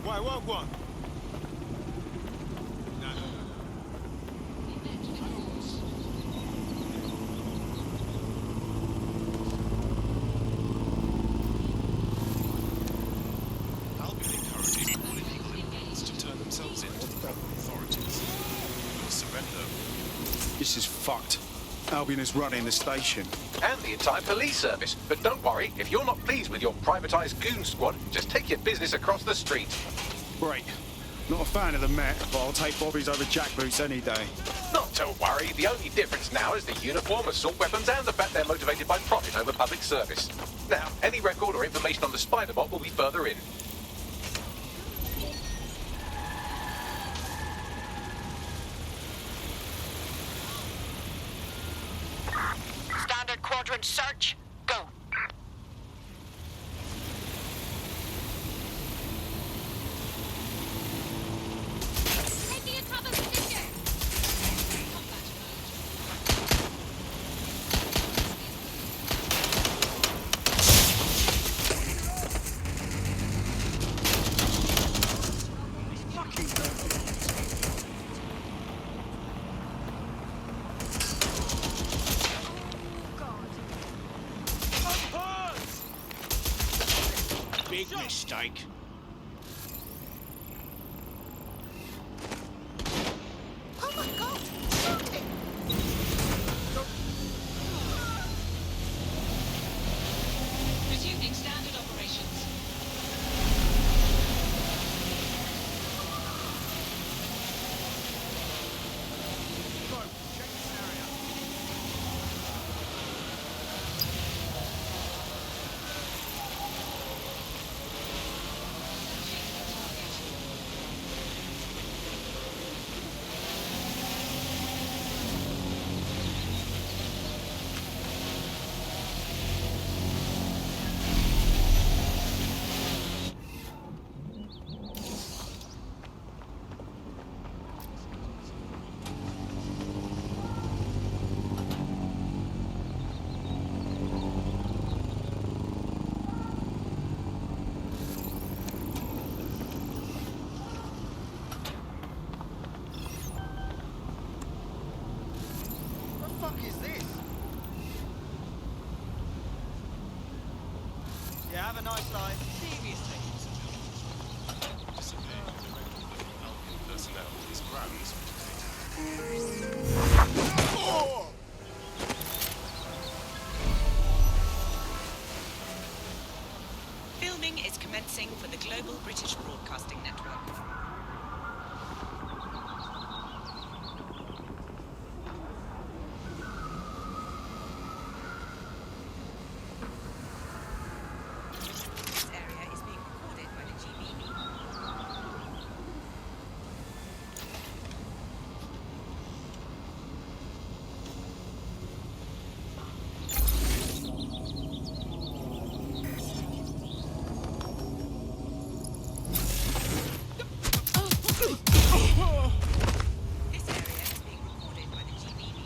Why, what one? No. I'll be encouraging all illegal immigrants to turn themselves in to the proper authorities. We'll surrender. This is fucked. Albion is running the station. And the entire police service. But don't worry, if you're not pleased with your privatised goon squad, just take your business across the street. Great. Not a fan of the Met, but I'll take Bobby's over jackboots any day. Not to worry, the only difference now is the uniform, assault weapons, and the fact they're motivated by profit over public service. Now, any record or information on the spider bot will be further in. Standard quadrant search. Go. Taking a cover position. Combat Big mistake. Oh my god! Stop it! resuming standard operations. What the fuck is this? Yeah, have a nice life. Seriously. Disobeying the directive of Albion personnel is grounds Filming is commencing for the Global British Broadcasting Network. This area is being recorded by the GBB. This area is being recorded by the GBB.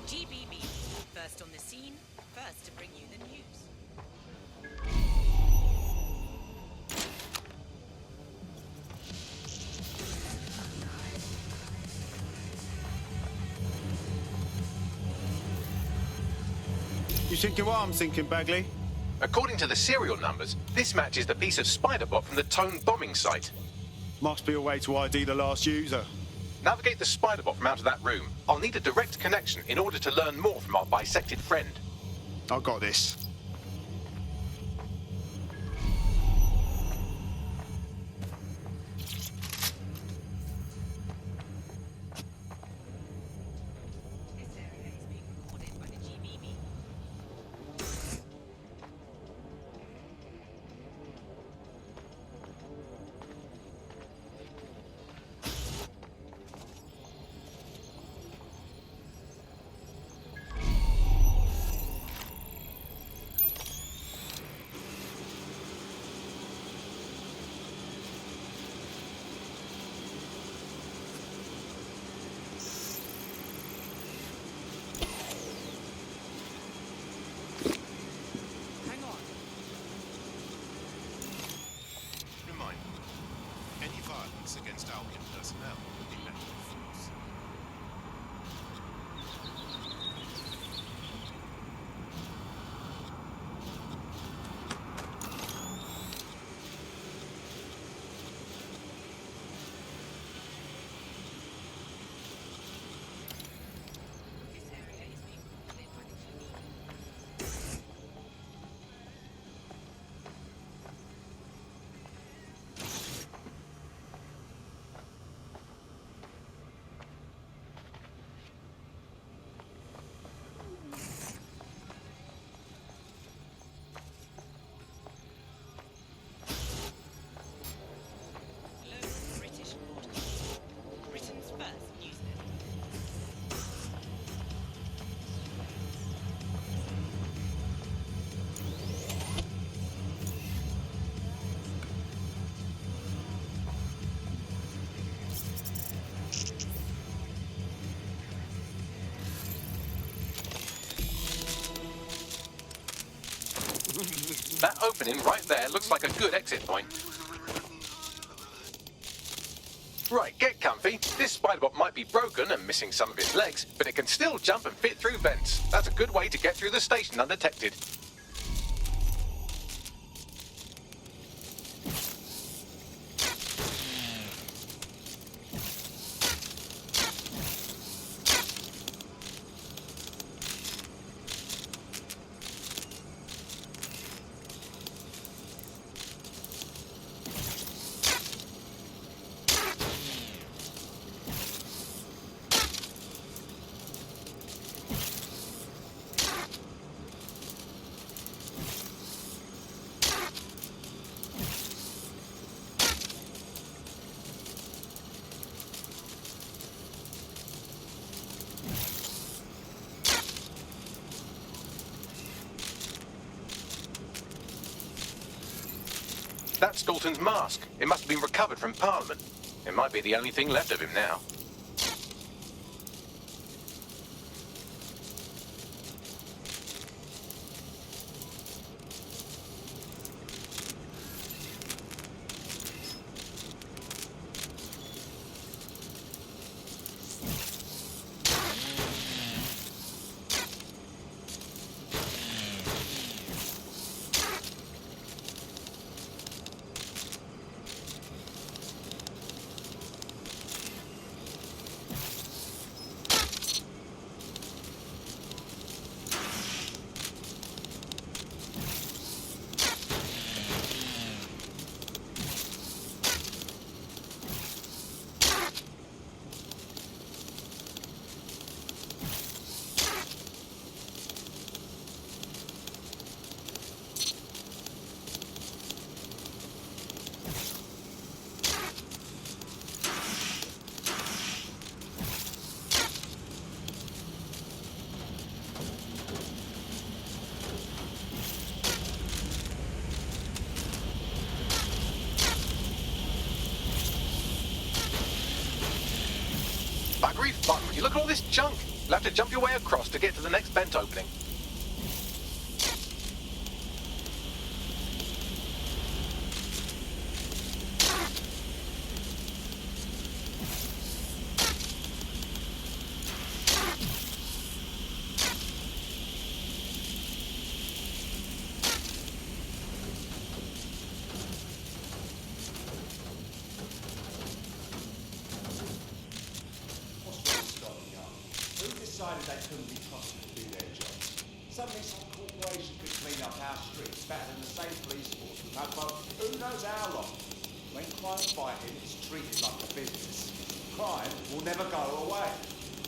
GBB, first on the scene, first to bring you the news. You thinking what I'm thinking, Bagley? According to the serial numbers, this matches the piece of spider bot from the Tone bombing site. Must be a way to ID the last user. Navigate the spider bot from out of that room. I'll need a direct connection in order to learn more from our bisected friend. I got this. This area is being recorded by the GBB. attacks against Albion personnel will be met with force. This area is being bombarded by the Union. Hello, British broadcast. Britain's first news network. That opening right there looks like a good exit point. Right, get comfy. This spiderbot might be broken and missing some of its legs, but it can still jump and fit through vents. That's a good way to get through the station undetected. That's Dalton's mask. It must have been recovered from Parliament. It might be the only thing left of him now. Buggery fun. Would you look at all this junk? You'll have to jump your way across to get to the next vent opening. Who decided they couldn't be trusted to do their jobs? Suddenly some corporation could clean up our streets better than the same police force we've had for who knows how long. When crime's fighting, it's treated like a business. Crime will never go away.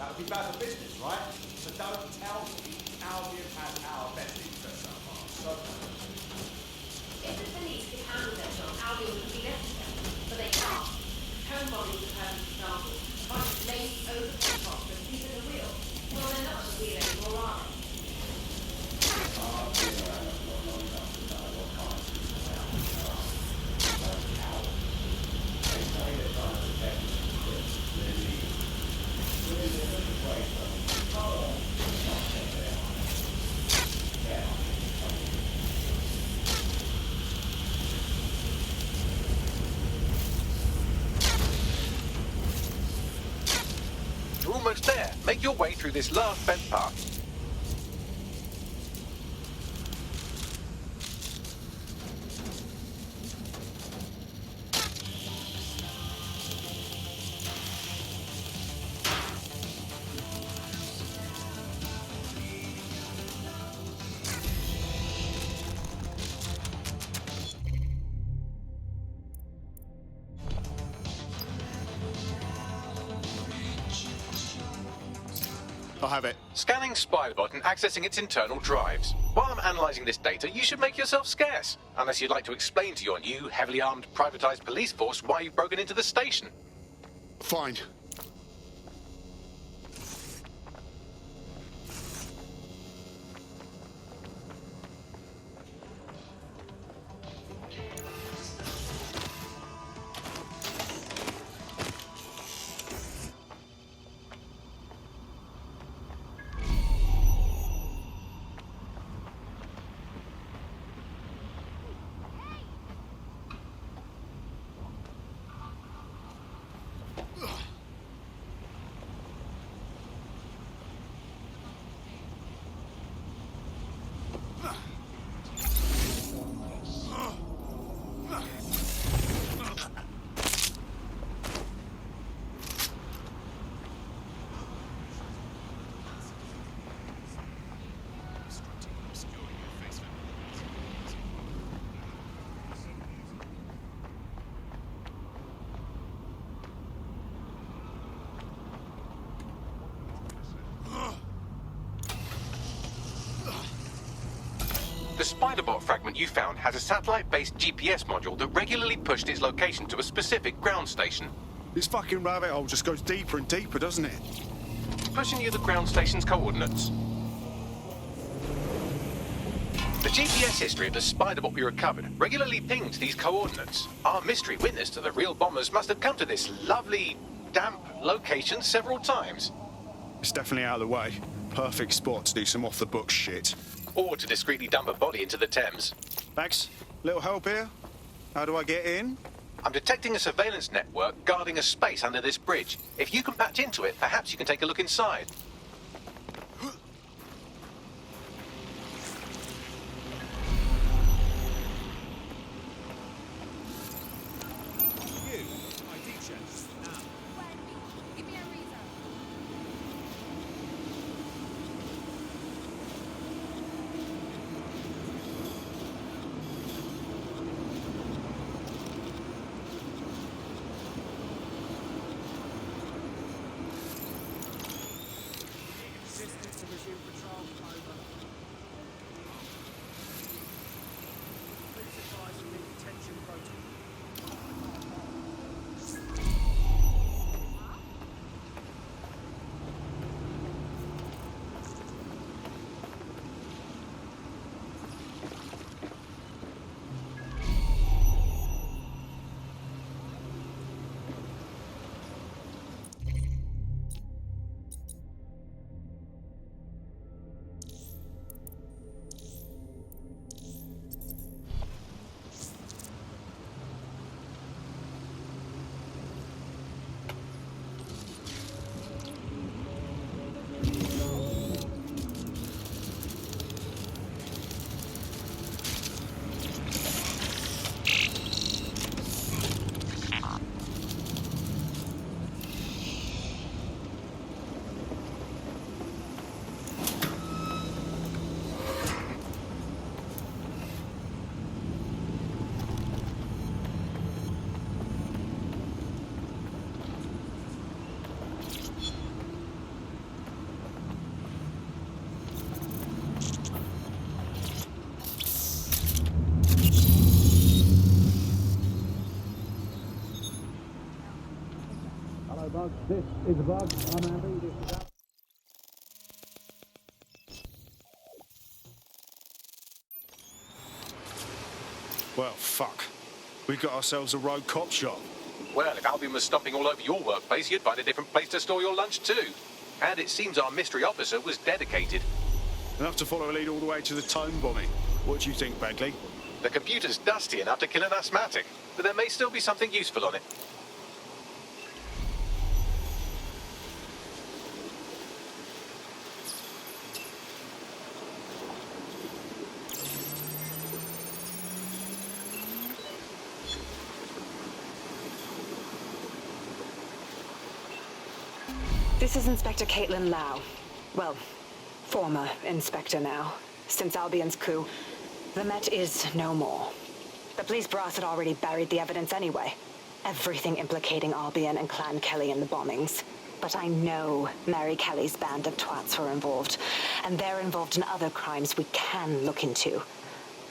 That would be bad for business, right? So don't tell me Albion has our best interests at heart. So If the police could handle their job, Albion would be necessary, but they can't. Home bodies of her examples, a bunch of lazy, overfed hospitals, these are the real. Well, they're not the real anymore, are they? make your way through this last vent path. I have it. Scanning Spiderbot and accessing its internal drives. While I'm analysing this data, you should make yourself scarce. Unless you'd like to explain to your new, heavily armed, privatised police force why you've broken into the station. Fine. The Spiderbot fragment you found has a satellite-based GPS module that regularly pushed its location to a specific ground station. This fucking rabbit hole just goes deeper and deeper, doesn't it? Pushing you the ground station's coordinates. The GPS history of the Spiderbot we recovered regularly pinged these coordinates. Our mystery witness to the real bombers must have come to this lovely, damp location several times. It's definitely out of the way. Perfect spot to do some off-the-book shit. Or to discreetly dump a body into the Thames. Max, little help here? How do I get in? I'm detecting a surveillance network guarding a space under this bridge. If you can patch into it, perhaps you can take a look inside. Bug. This is a bug. I'm Andy. This is Al. Well, fuck. We've got ourselves a rogue cop shop. Well, if Albion was stomping all over your workplace, you'd find a different place to store your lunch too. And it seems our mystery officer was dedicated. Enough to follow a lead all the way to the tome bombing. What do you think, Bagley? The computer's dusty enough to kill an asthmatic, but there may still be something useful on it. This is Inspector Caitlin Lau. Well, former inspector now. Since Albion's coup, the Met is no more. The police brass had already buried the evidence anyway. Everything implicating Albion and Clan Kelly in the bombings. But I know Mary Kelly's band of twats were involved, and they're involved in other crimes we can look into.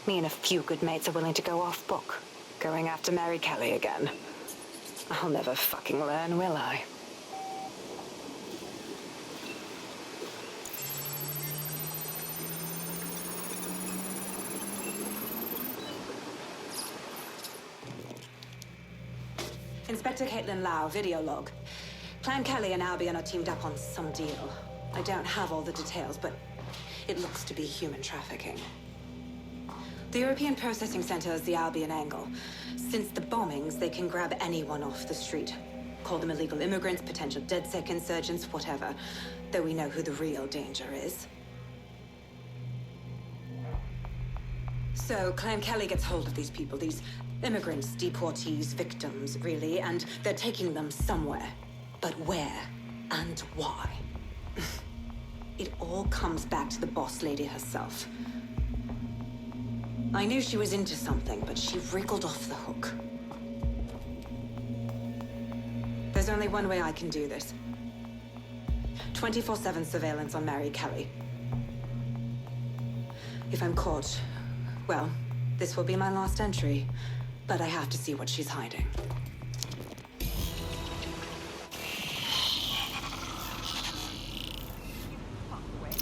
Me and a few good mates are willing to go off book, going after Mary Kelly again. I'll never fucking learn, will I? Inspector Caitlin Lau, video log. Clan Kelly and Albion are teamed up on some deal. I don't have all the details, but it looks to be human trafficking. The European Processing Center is the Albion angle. Since the bombings, they can grab anyone off the street. Call them illegal immigrants, potential DedSec insurgents, whatever. Though we know who the real danger is. So Clan Kelly gets hold of these people, these immigrants, deportees, victims, really, and they're taking them somewhere. But where and why? It all comes back to the boss lady herself. I knew she was into something, but she wriggled off the hook. There's only one way I can do this. 24/7 surveillance on Mary Kelly. If I'm caught, well, this will be my last entry. But I have to see what she's hiding.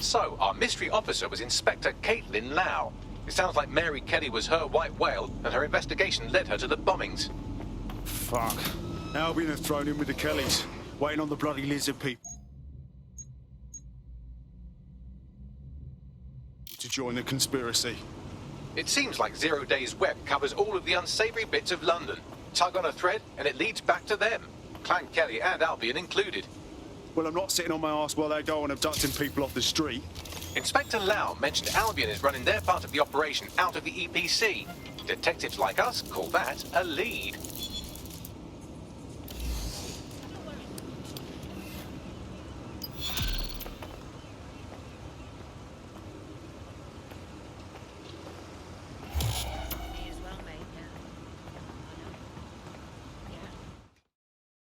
So, our mystery officer was Inspector Caitlin Lau. It sounds like Mary Kelly was her white whale, and her investigation led her to the bombings. Fuck. Albion have thrown in with the Kellys, waiting on the bloody lizard people to join the conspiracy. It seems like Zero Days Web covers all of the unsavory bits of London. Tug on a thread, and it leads back to them. Clan Kelly and Albion included. Well, I'm not sitting on my ass while they go on abducting people off the street. Inspector Lau mentioned Albion is running their part of the operation out of the EPC. Detectives like us call that a lead.